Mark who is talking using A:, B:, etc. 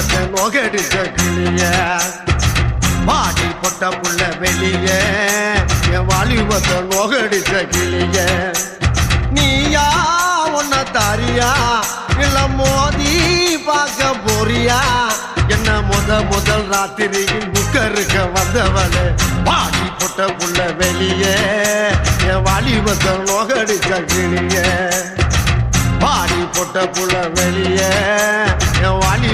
A: வாலிபத்தை நோகடிச்ச கிளிய பாடி பொட்ட புள்ள வெளிய என் வாலிபத்தை நோகடிச்ச கிளிய நீயா உன்ன தாரியா இல்ல மோதி பார்க்க போறியா என்ன முதல் ராத்திரியில் புக்கருக்க வந்தவளே பாடி பொட்ட புள்ள வெளிய என் வாலிபத்தை நோகடிச்ச கிளிய பாடி பொட்ட புள்ள வெளிய என் வாலி